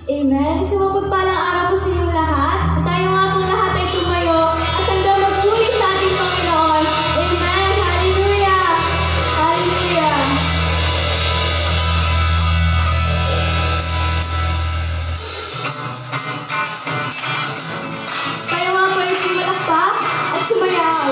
Amen. Isang mapagpalang araw po sa inyong lahat. At tayo nga pong lahat ay tumayo at handa magpuri sa ating Panginoon. Amen. Hallelujah. Hallelujah. Tayo nga po ay pumalakpak at sumayaw.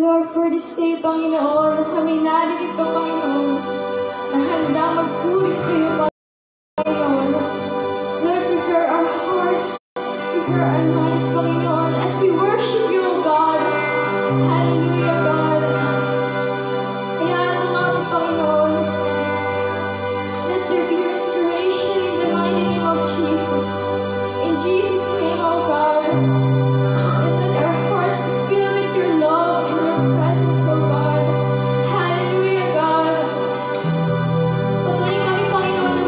Lord, for this day, Panginoon, na kami narito, Panginoon, na handa magpuri sa iyo, Panginoon. Lord, prepare our hearts, prepare our minds, Panginoon, as we worship you, O God. Hallelujah, God. Hayaan mo nga po, Panginoon, let there be restoration in the mighty name of Jesus. In Jesus' name, O God. And let our hearts be filled with your love and your presence, O God. Hallelujah, God. Patuloy kami, Panginoon,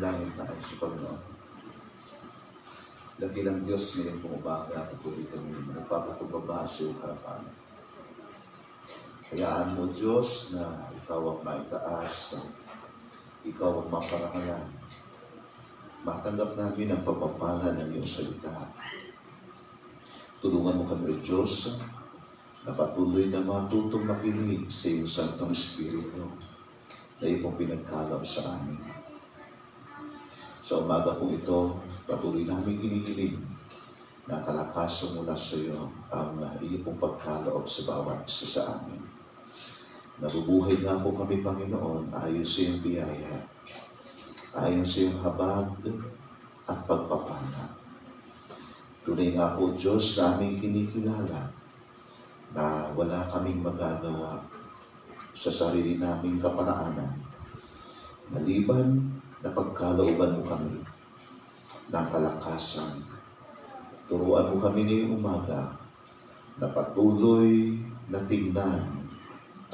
langit na ay sa Panginoon. Dakilang Diyos ngayon kung umaga at tuloy kami nagpapakumbaba sa iyong harapan. Hayaan mo, Diyos, na ikaw ang maitaas, ikaw ang maparangalan. Matanggap namin ang pagpapala ng iyong salita. Tulungan mo kami, Diyos, na patuloy na matutong makinig sa iyong Santong Espiritu na iyong pinagkalap sa amin. Sa umaga po ito, patuloy namin ginigiling na kalakasan mula sa iyo ang iyong pagkaloob sa bawat isa sa amin. Nabubuhay nga po kami, Panginoon, ayon sa iyong biyaya, ayon sa iyong habag at pagpapala. Tunay nga po, Diyos, na aming kinikilala na wala kaming magagawa sa sarili naming kapanaanan, maliban na pagkalooban mo kami ng kalakasan. Turuan mo kami ngayong umaga na patuloy na tingnan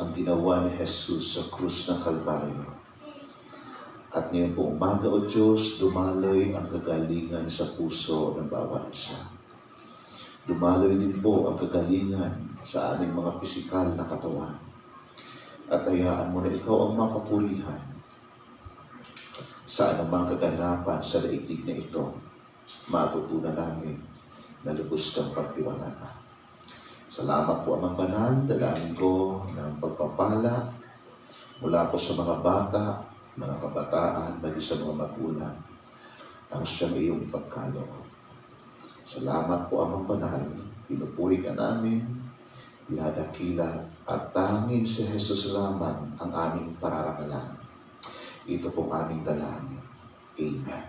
ang ginawa ni Jesus sa krus ng Kalbaryo. At ngayon po umaga, O Diyos, dumaloy ang kagalingan sa puso ng bawat isa. Dumaloy din po ang kagalingan sa aming mga pisikal na katawan. At hayaan mo na ikaw ang mapapurihan sa anumang kaganapan sa daigdig na ito. Matutunan namin na lubos kang pagtiwala. Salamat po, Amang Banal, dalangin ko ng pagpapala mula po sa mga bata, mga kabataan, maging sa mga magulang, ang siyang iyong ipagkaloob. Salamat po, Amang Banal, pinupuri ka namin, dinadakila, at tanging si Jesus lamang ang aming pararangalan. Ito pong aming dalangin. Amen.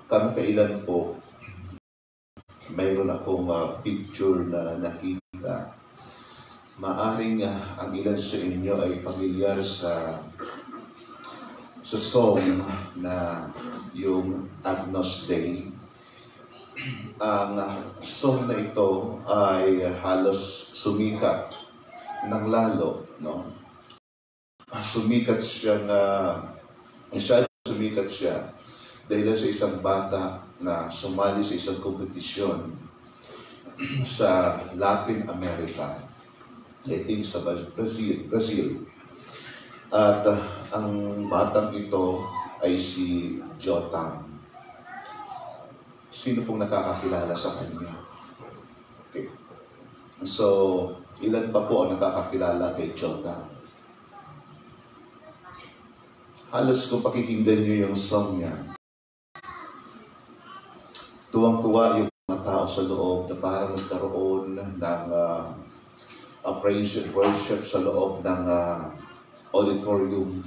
Kamakailan po, mayroon akong picture na nakita. Maaring ang ilan sa inyo ay pamilyar sa song na yung Agnus Dei. Ang song na ito ay halos sumikat ng lalo, no? Sumikat siya dahil sa isang bata na sumali sa isang kompetisyon sa Latin America, I think sa Brazil. At ang batang ito ay si Jotam. Sino pong nakakakilala sa kanya? Okay. So, ilan pa po ang nakakakilala kay Jotam? Halos kung pakikinggan niyo yung song niya, tuwang-tuwa yung mga tao sa loob na parang nagkaroon ng praise and worship sa loob ng auditorium.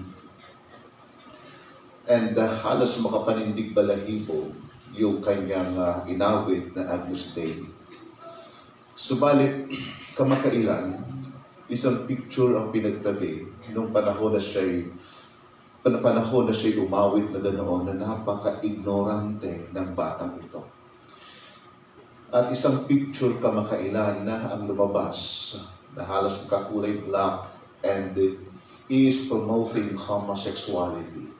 And halos makapanindig balahibo yung kanyang inawit na Agnus Dei. Subalit, kamakailan, isang picture ang pinagtabi nung panahon na siya'y umawit na ganoon na napaka-ignorante ng batang ito. At isang picture kamakailan na ang lumabas na halos kakulay black and he is promoting homosexuality.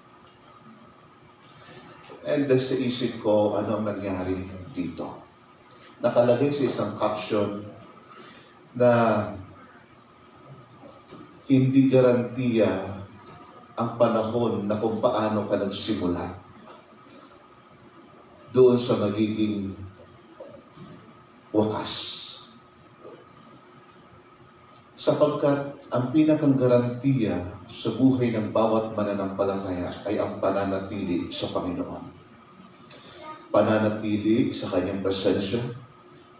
And sa isip ko, ano ang nangyari dito? Nakalagay sa isang caption na hindi garantiya ang panahon na kung paano ka nagsimula doon sa magiging wakas. Sapagkat ang pinakang garantiya sa buhay ng bawat mananampalataya ay ang pananatili sa Panginoon. Pananatili sa Kanyang presensya,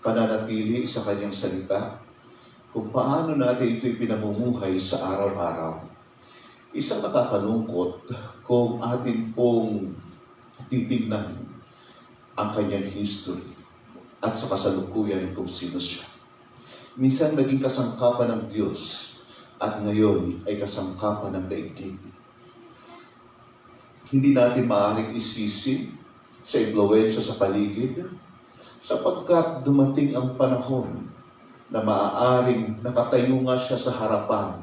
pananatili sa Kanyang salita, kung paano natin ito'y pinamumuhay sa araw-araw. Isang nakakalungkot kung atin pong titignan ang kanyang history at sa kasalukuyan kung sino siya. Minsan naging kasangkapan ng Diyos at ngayon ay kasangkapan ng daigdig. Hindi natin maaaring isisi sa impluwensya sa paligid, sapagkat dumating ang panahon na maaaring nakatayo nga siya sa harapan,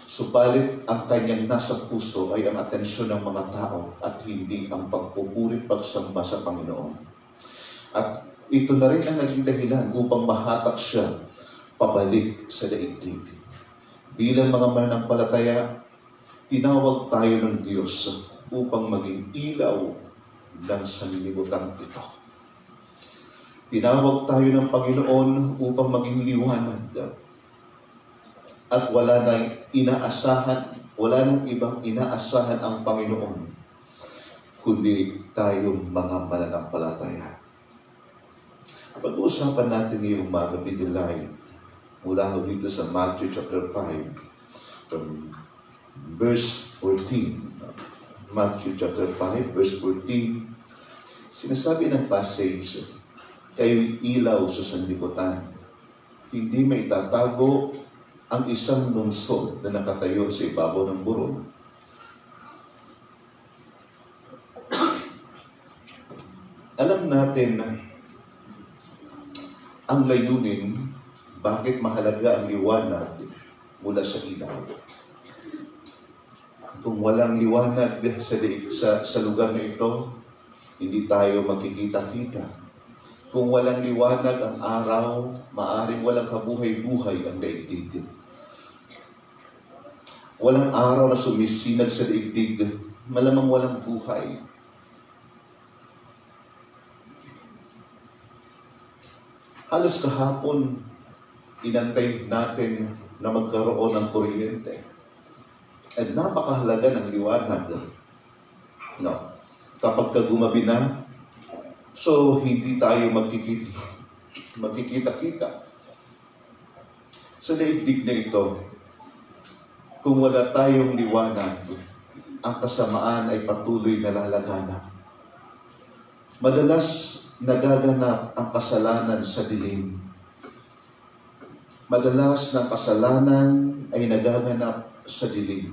subalit ang kanyang nasa puso ay ang atensyon ng mga tao at hindi ang pagpupuri pagsamba sa Panginoon. At ito na rin ang naging dahilan upang mahatak siya pabalik sa daigdig. Bilang mga mananampalataya, tinawag tayo ng Diyos upang maging ilaw ng sanlibutan ito. Tinawag tayo ng Panginoon upang maging liwanag. At wala nang ibang inaasahan ang Panginoon, kundi tayong mga mananampalataya. Pag-uusapan natin ngayong umaga, Bidilay, mula dito sa Matthew chapter 5, from verse 14. Matthew chapter 5, verse 14, sinasabi ng passage, kayo'y ilaw sa sanlibutan. Hindi maitatago ang isang lungsod na nakatayo sa ibabaw ng burol. Alam natin na ang layunin, bakit mahalaga ang liwanag mula sa ilaw. Kung walang liwanag sa lugar na ito, hindi tayo makikita-kita. Kung walang liwanag ang araw, maaring walang kabuhay-buhay ang daigdig. Walang araw na sumisinag sa daigdig, malamang walang buhay. Halos kahapon, inantay natin na magkaroon ng kuryente. At napakahalaga ng liwanag. No. Kapag gumabi na, so hindi tayo magkikita-kita. Sa daigdig na ito, kung wala tayong liwanag, ang kasamaan ay patuloy na lalaganap. Madalas nagaganap ang kasalanan sa dilim. Madalas ng kasalanan ay nagaganap sa dilim.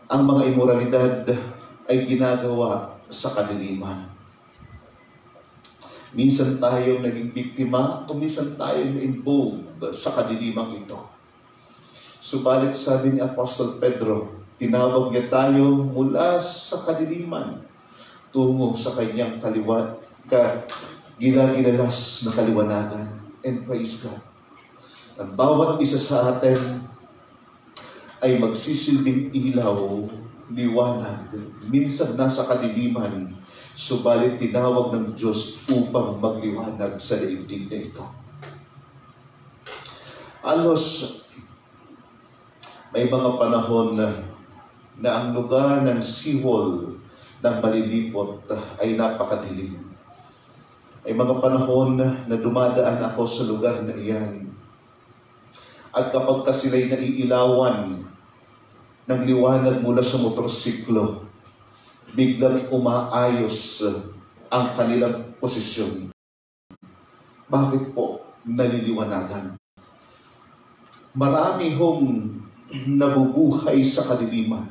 Ang mga imoralidad ay ginagawa sa kadiliman. Minsan tayong naging biktima o minsan tayong na-involved sa kadilimang ito. Subalit sabi ni Apostol Pedro, tinawag niya tayo mula sa kadiliman tungo sa kanyang ginagilalas na kaliwanagan. And praise God. Ang bawat isa sa atin ay magsisilbing ilaw, liwanag. Minsan nasa kadiliman, subalit tinawag ng Diyos upang magliwanag sa daigdig na ito. Alos, may mga panahon na ang lugar ng siwol ng malilipot ay napakadilim. Ay mga panahon na dumadaan ako sa lugar na iyan. At kapag sila'y naiilawan ng liwanag mula sa motorsiklo, biglang umaayos ang kanilang posisyon. Bakit po naliliwanagan? Marami hong nabubuhay sa kadiliman.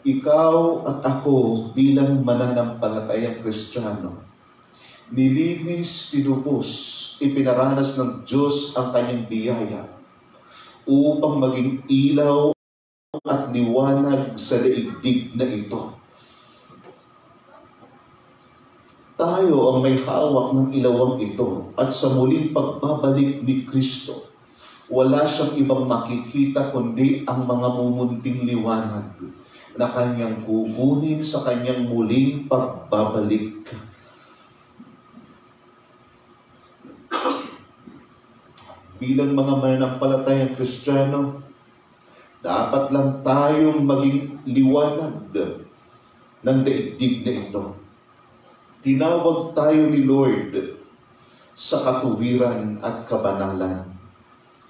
Ikaw at ako bilang mananampalatayang Kristiyano, nilinis, tinubos, ipinaranas ng Diyos ang kanyang biyaya upang maging ilaw at liwanag sa daigdig na ito. Tayo ang may hawak ng ilawang ito at sa muling pagbabalik ni Kristo, wala siyang ibang makikita kundi ang mga mumunting liwanag na kanyang kukunin sa kanyang muling pagbabalik. Bilang mga mananampalatayang Kristiyano, dapat lang tayong maging liwanag ng daigdig na ito. Tinawag tayo ni Lord sa katuwiran at kabanalan.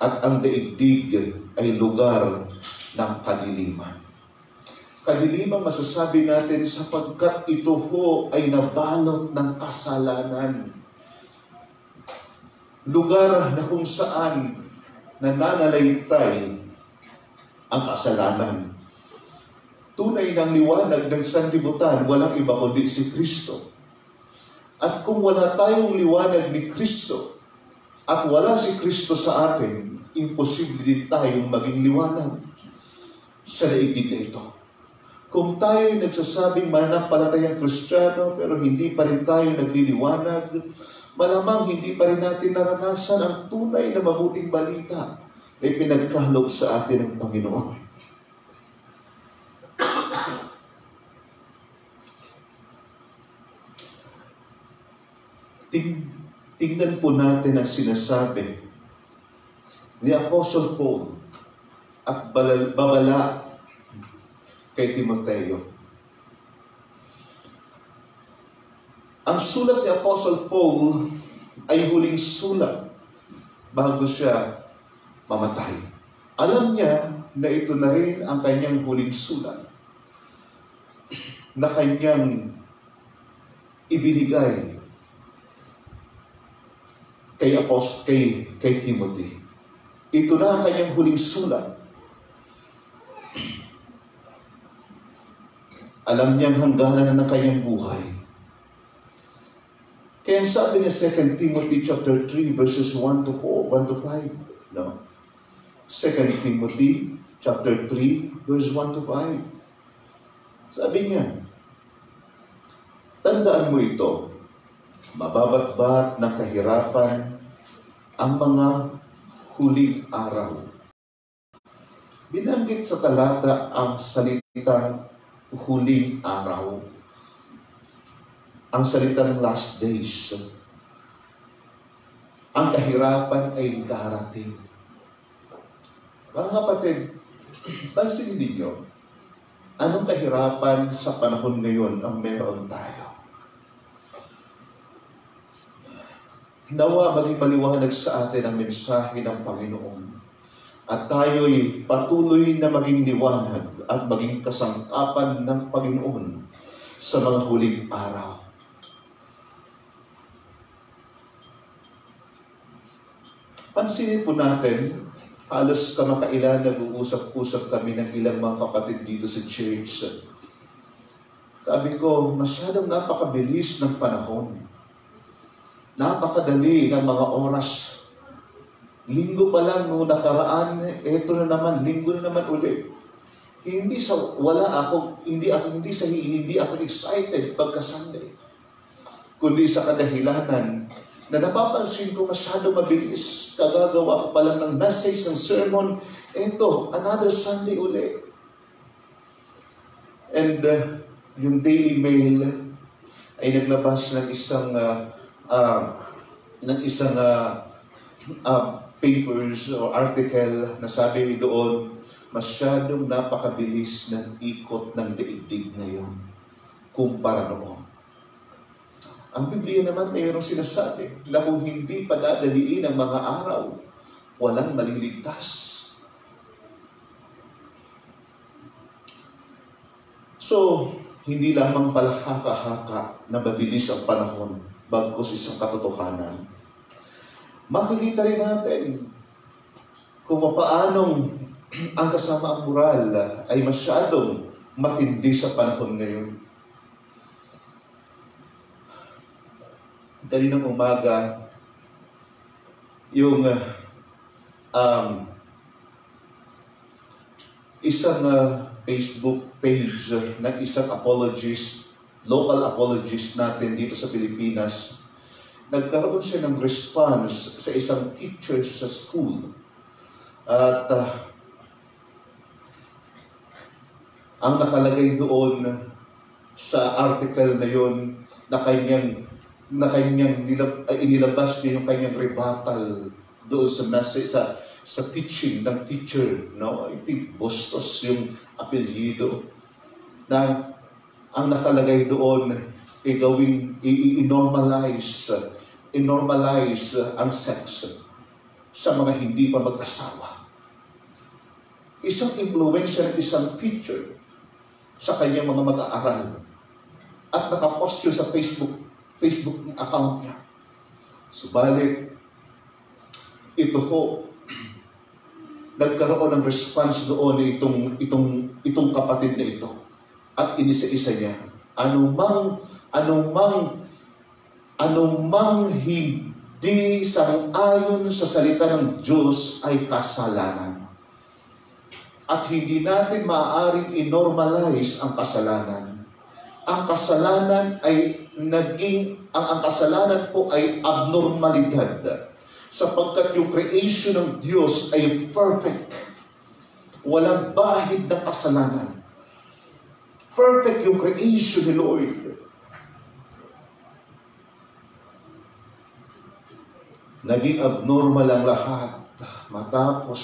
At ang daigdig ay lugar ng kadiliman. Kadiliman masasabi natin sapagkat ito ho ay nabalot ng kasalanan. Lugar na kung saan nananalaytay ang kasalanan. tunay ng liwanag ng sanlibutan, walang iba kundi si Kristo. At kung wala tayong liwanag ni Kristo, at wala si Kristo sa atin, imposible din tayong maging liwanag sa daigdig na ito. Kung tayo'y nagsasabing mananampalatayang Kristiyano, pero hindi pa rin tayo nagliliwanag, malamang hindi pa rin natin naranasan ang tunay na mabuting balita na ipinagkaloob sa atin ng Panginoon. Tingnan po natin ang sinasabi ni Apostle Paul at babala kay Timoteo. Ang sulat ni Apostle Paul ay huling sulat bago siya mamatay. Alam niya na ito na rin ang kanyang huling sulat na kanyang ibinigay kay Timothy. Ito na ang kanyang huling sulat. Alam niyang hangganan na ng kanyang buhay. Kaya sabi niya 2 Timothy chapter 3 verses 1 to 5. No? 2 Timothy chapter 3 verse 1 to 5. Sabi niya, tandaan mo ito, mababatbat ng kahirapan ang mga huling araw. Binanggit sa talata ang salitang huling araw. Ang salitang last days. Ang kahirapan ay darating. Mga kapatid, pansinin ninyo, anong kahirapan sa panahon ngayon ang meron tayo? Nawa maging maliwanag sa atin ang mensahe ng Panginoon at tayo'y patuloy na maging liwanag at maging kasangkapan ng Panginoon sa mga huling araw. Pansinin po natin, halos kamakailan nag-uusap-usap kami ng ilang mga kapatid dito sa church. Sabi ko, masyadong napakabilis ng panahon. Napakadali ng mga oras. Linggo pa lang nung nakaraan, eto na naman, linggo na naman ulit. Hindi ako excited pagka Sunday. Kundi sa kadahilanan na napapansin ko masyado mabilis. Kagagawa ko pa lang ng message, ng sermon, eto, another Sunday ulit. And yung Daily Mail ay naglabas ng isang papers o article na sabi doon, masyadong napakabilis ng ikot ng daigdig ngayon kumpara noon. Ang Biblia naman mayroong sinasabi na kung hindi padadaliin ang mga araw, walang maliligtas. So, hindi lamang pala haka-haka na mabilis ang panahon bagkus isang katotohanan. Makikita rin natin kung paanong ang kasamaang moral ay masyadong matindi sa panahon ngayon. Kaninang umaga, yung isang Facebook page ng isang apologist, local apologist natin dito sa Pilipinas, nagkaroon siya ng response sa isang teacher sa school. At ang nakalagay doon sa article na yun, na kanyang inilabas niya yung kanyang rebuttal doon sa message, sa teaching ng teacher, no? I think Bustos yung apelyido, na ang nakalagay doon ay i-normalize ang sex sa mga hindi pa mag-asawa. Isang influencer, isang teacher sa kanyang mga mag-aaral at nakapost yun sa Facebook account niya. Subalit, ito ho, nagkaroon ng response doon itong kapatid na ito. at inisa-isa niya. Anumang hindi sang-ayon sa salita ng Diyos ay kasalanan. At hindi natin maaaring i-normalize ang kasalanan. Ang kasalanan po ay abnormalidad. Sapagkat yung creation ng Diyos ay perfect. Walang bahid ng kasalanan. Perfect yung creation ni Lord. Naging abnormal ang lahat matapos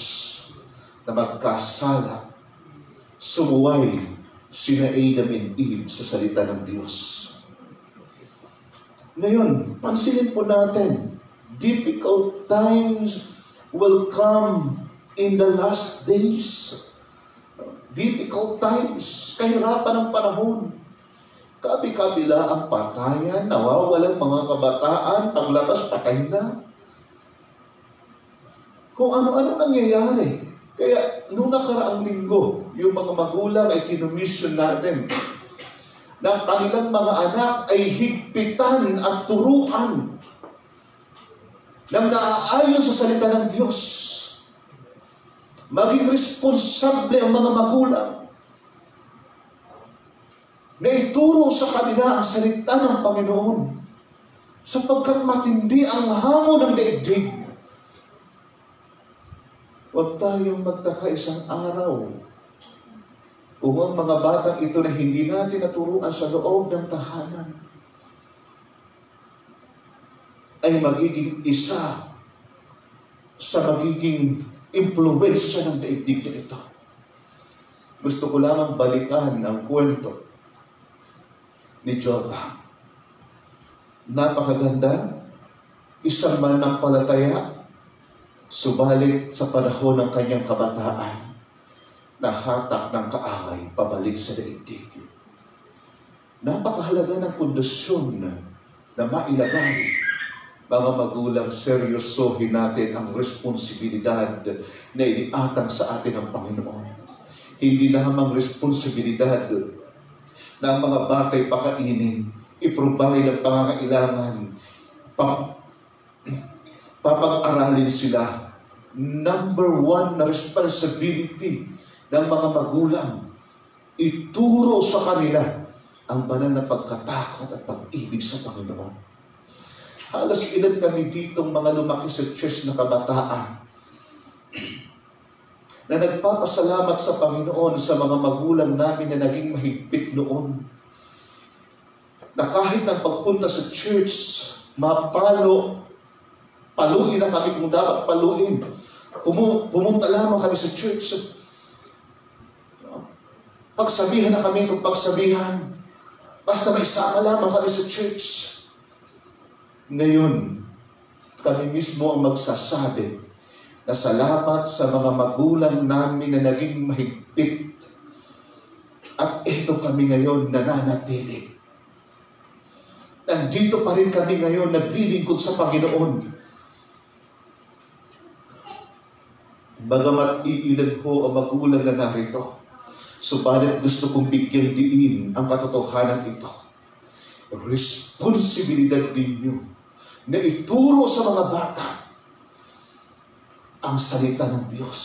na magkasala, sumuway sina Adam and Eve sa salita ng Diyos. Ngayon, pansinin po natin, difficult times will come in the last days. Difficult times, kahirapan ng panahon. Kabi-kabila ang patayan, nawawalang mga kabataan, paglabas patay na. Kung ano-ano nangyayari. Kaya, noong nakaraang linggo, yung mga magulang ay kinumisyon natin na ang kanilang mga anak ay higpitan at turuan ng naaayon sa salita ng Diyos. Maging responsable ang mga magulang na ituro sa kanila ang salita ng Panginoon sapagkat matindi ang hamon ng daigdig. Huwag tayong magtaka isang araw kung ang mga batang ito na hindi natin naturuan sa loob ng tahanan ay magiging isa sa magiging impluwensya ng daigdig na ito. Gusto ko lamang balikan ang kwento ni Jotham. Napakaganda, isang mananampalataya, subalit sa panahon ng kanyang kabataan, nahatak ng kaaway pabalik sa daigdig. Napakahalaga ng kondisyon na mailagay. Mga magulang, seryosohin natin ang responsibilidad na iniatang sa atin ng Panginoon. Hindi lamang responsibilidad na ang mga batay pakainin, i-provide ang pangangailangan, papag-aralin sila. Number one na responsibility ng mga magulang, ituro sa kanila ang banal na pagkatakot at pag-ibig sa Panginoon. Halos ilan kami ditong mga lumaki sa church na kabataan na nagpapasalamat sa Panginoon sa mga magulang namin na naging mahigpit noon. Na kahit ng pagpunta sa church, paluin na kami kung dapat paluin. Pumunta lamang kami sa church. Pagsabihan na kami kung pagsabihan. Basta may isama lamang kami sa church. Ngayon, kami mismo ang magsasabi na salamat sa mga magulang namin na naging mahigpit. At ito kami ngayon nananatili. Nandito pa rin kami ngayon naglilingkod sa Panginoon. Bagamat iilan po ang magulang na narito, subalit gusto kong bigyan diin ang katotohanan ito. Responsibilidad ninyo na ituro sa mga bata ang salita ng Diyos.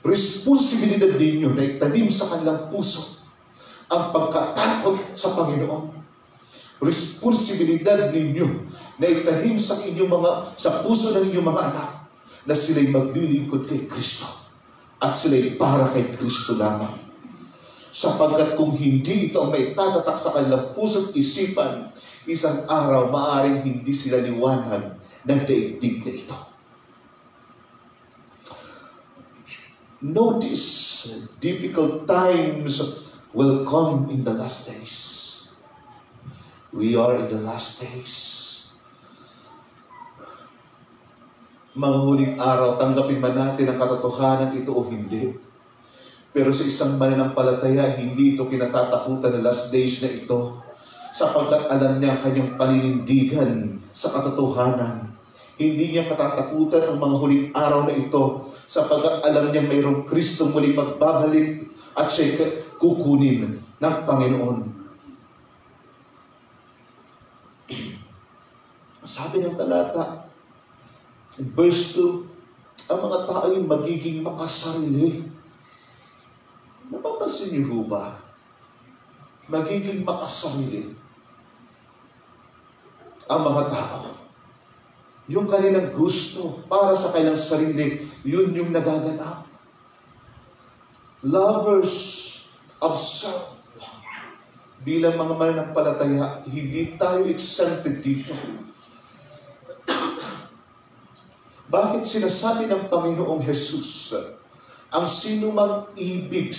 Responsibilidad ninyo na itanim sa kanilang puso ang pagkatakot sa Panginoon. Responsibilidad ninyo na itanim sa puso ng inyong mga anak na sila'y maglilingkod kay Kristo at sila'y para kay Kristo lamang. Sapagkat kung hindi ito ang may tatatak sa kanilang puso at isipan, isang araw, maaaring hindi sila liwanag ng daigdig na ito. Notice, difficult times will come in the last days. We are in the last days. Mga huling araw, tanggapin man natin ang katotohanan ito o hindi. Pero sa isang mananampalataya, hindi ito kinatatakutan ng last days na ito. Sapagkat alam niya ang kanyang paninindigan sa katotohanan. Hindi niya katatakutan ang mga huling araw na ito sapagkat alam niya mayroong Kristong muling magbabalik at siya kukunin ng Panginoon. Sabi ng talata, verse 2, ang mga tao ay magiging makasarili. Napapansin niyo ho ba? Magiging makasarili ang mga tao. Yung kanilang gusto para sa kanilang sarili, yun yung nagaganap. Lovers of self. Bilang mga mananampalataya, hindi tayo exempted dito. Bakit sinasabi ng Panginoong Jesus, ang sinumang ibig